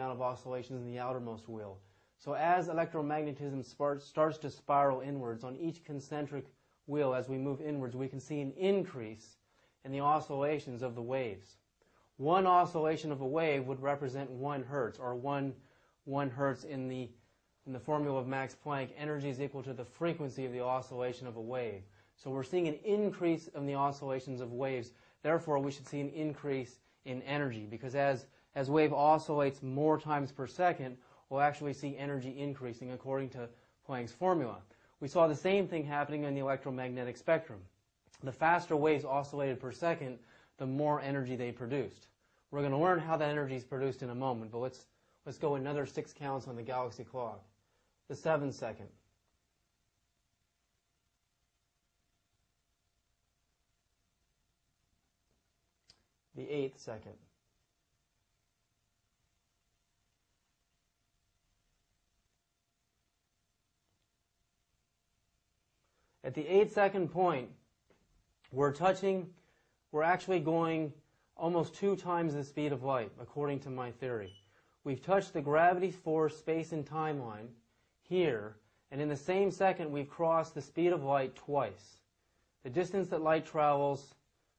amount of oscillations in the outermost wheel. So as electromagnetism starts to spiral inwards on each concentric wheel as we move inwards, we can see an increase in the oscillations of the waves. One oscillation of a wave would represent 1 hertz, or 1 hertz in the formula of Max Planck. Energy is equal to the frequency of the oscillation of a wave. So we're seeing an increase in the oscillations of waves. Therefore, we should see an increase in energy, because as wave oscillates more times per second, we'll actually see energy increasing according to Planck's formula. We saw the same thing happening in the electromagnetic spectrum. The faster waves oscillated per second, the more energy they produced. We're going to learn how that energy is produced in a moment, but let's go another 6 counts on the galaxy clock. The 7th second. The 8th second. At the 8-second point, we're actually going almost 2 times the speed of light, according to my theory. We've touched the gravity force space and time line here, and in the same second we've crossed the speed of light twice. The distance that light travels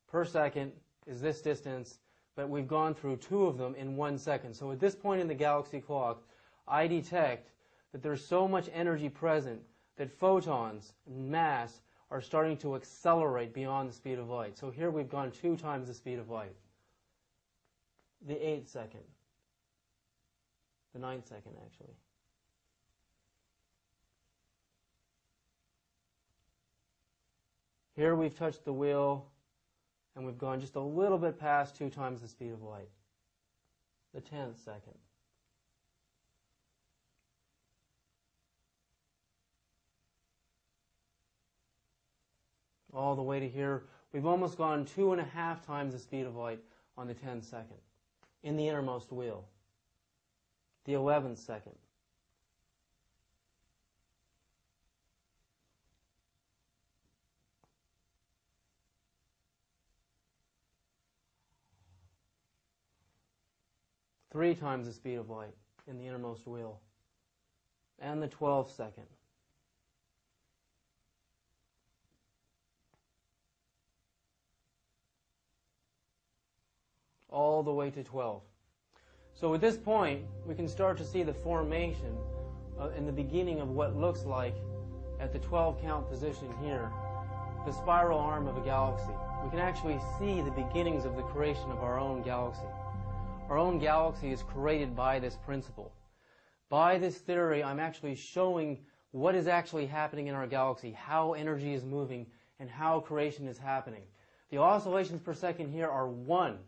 per second is this distance, but we've gone through 2 of them in 1 second. So at this point in the galaxy clock, I detect that there's so much energy present that photons and mass are starting to accelerate beyond the speed of light. So here we've gone 2 times the speed of light. The 8th second. The 9th second, actually. Here we've touched the wheel, and we've gone just a little bit past 2 times the speed of light. The 10th second. All the way to here, we've almost gone 2.5 times the speed of light on the 10th second in the innermost wheel. The 11th second. Three times the speed of light in the innermost wheel. And the 12th second. All the way to 12. So at this point, we can start to see the formation in the beginning of what looks like, at the 12 count position here, the spiral arm of a galaxy. We can actually see the beginnings of the creation of our own galaxy. Our own galaxy is created by this principle. By this theory, I'm actually showing what is actually happening in our galaxy, how energy is moving, and how creation is happening. The oscillations per second here are 1.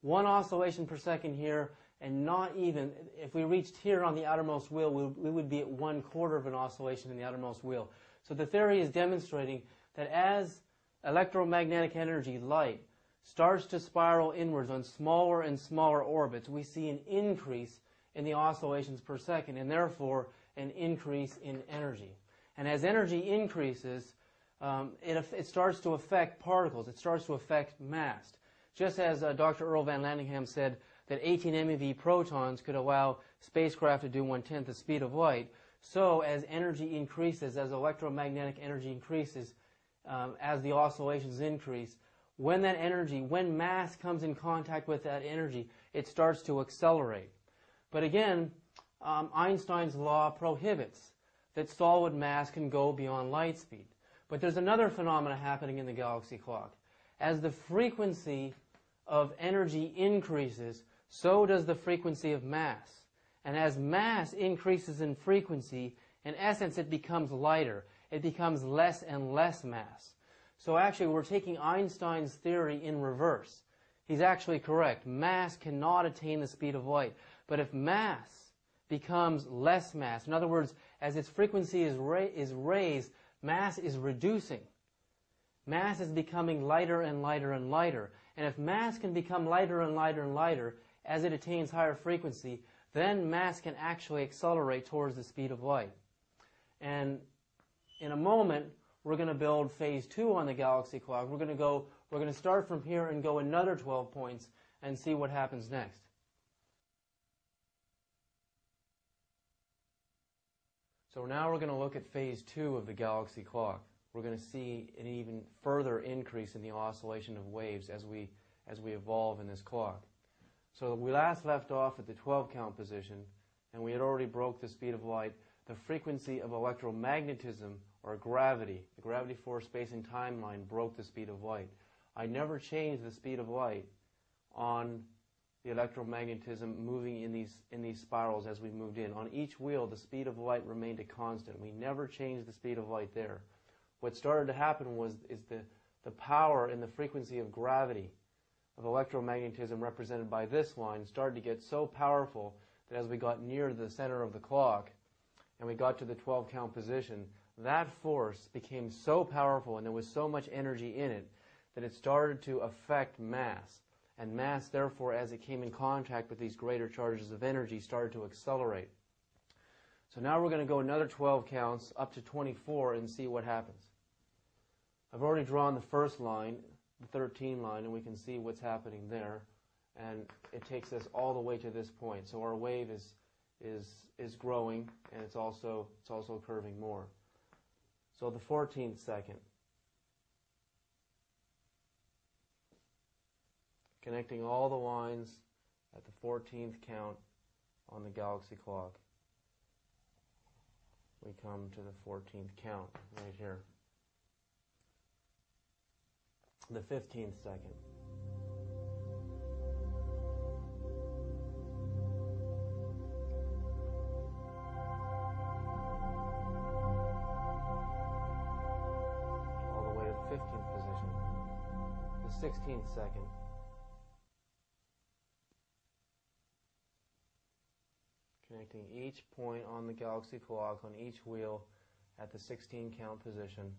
1 oscillation per second here, and not even, if we reached here on the outermost wheel, we would be at 1/4 of an oscillation in the outermost wheel. So the theory is demonstrating that as electromagnetic energy, light, starts to spiral inwards on smaller and smaller orbits, we see an increase in the oscillations per second, and therefore an increase in energy. And as energy increases, it starts to affect particles. It starts to affect mass. Just as Dr. Earl Van Landingham said that 18 MeV protons could allow spacecraft to do 1/10 the speed of light, so as energy increases, as electromagnetic energy increases, as the oscillations increase, when mass comes in contact with that energy, it starts to accelerate. But again, Einstein's law prohibits that solid mass can go beyond light speed. But there's another phenomena happening in the galaxy clock. As the frequency of energy increases, so does the frequency of mass. And as mass increases in frequency, in essence it becomes lighter. It becomes less and less mass. So actually we're taking Einstein's theory in reverse. He's actually correct. Mass cannot attain the speed of light. But if mass becomes less mass, in other words, as its frequency is raised, mass is reducing. Mass is becoming lighter and lighter and lighter. And if mass can become lighter and lighter and lighter as it attains higher frequency, then mass can actually accelerate towards the speed of light. And in a moment, we're going to build phase 2 on the galaxy clock. We're going to start from here and go another 12 points and see what happens next. So now we're going to look at phase 2 of the galaxy clock. We're going to see an even further increase in the oscillation of waves as we evolve in this clock. So we last left off at the 12 count position, and we had already broke the speed of light. The frequency of electromagnetism, or gravity, the gravity force space and time line, broke the speed of light. I never changed the speed of light on the electromagnetism moving in these spirals as we moved in. On each wheel, the speed of light remained a constant. We never changed the speed of light there. What started to happen is the power and the frequency of gravity of electromagnetism represented by this line started to get so powerful that as we got near the center of the clock and we got to the 12 count position, that force became so powerful and there was so much energy in it that it started to affect mass. And mass, therefore, as it came in contact with these greater charges of energy, started to accelerate. So now we're going to go another 12 counts up to 24 and see what happens. I've already drawn the first line, the 13 line, and we can see what's happening there. And it takes us all the way to this point. So our wave is growing, and it's also curving more. So the 14th second. Connecting all the lines at the 14th count on the galaxy clock. We come to the 14th count right here. The 15th second. All the way to the 15th position. The 16th second. Connecting each point on the galaxy clock on each wheel at the 16 count position.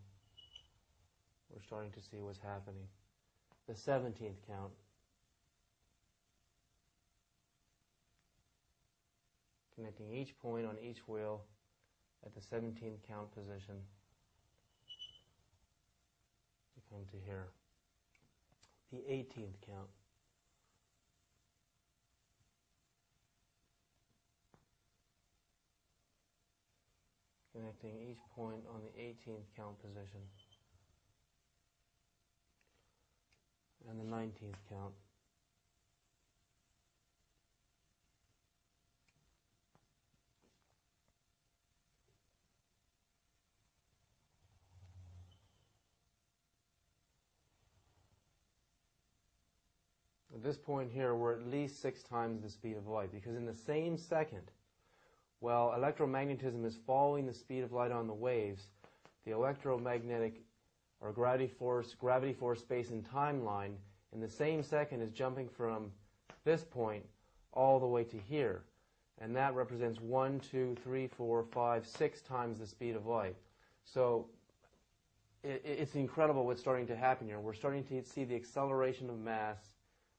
We're starting to see what's happening. The 17th count. Connecting each point on each wheel at the 17th count position. We come to here. The 18th count. Connecting each point on the 18th count position. And the 19th count. At this point here, we're at least 6 times the speed of light, because in the same second, while electromagnetism is following the speed of light on the waves, the electromagnetic or gravity force space and time line in the same second is jumping from this point all the way to here. And that represents 1, 2, 3, 4, 5, 6 times the speed of light. So it's incredible what's starting to happen here. We're starting to see the acceleration of mass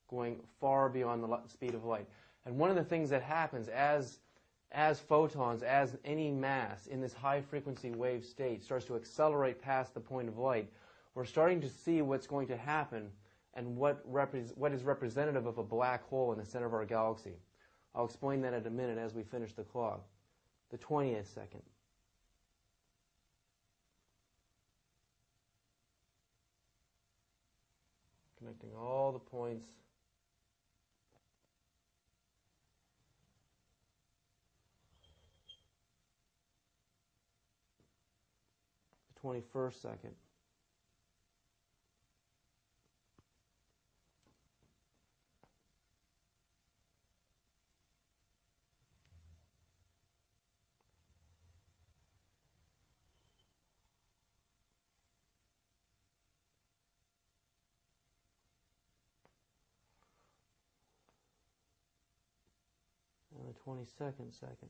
going far beyond the speed of light. And one of the things that happens as photons, as any mass in this high-frequency wave state starts to accelerate past the point of light, we're starting to see what's going to happen and what is representative of a black hole in the center of our galaxy. I'll explain that in a minute as we finish the clock. The 20th second. Connecting all the points. The 21st second. And the 22nd second.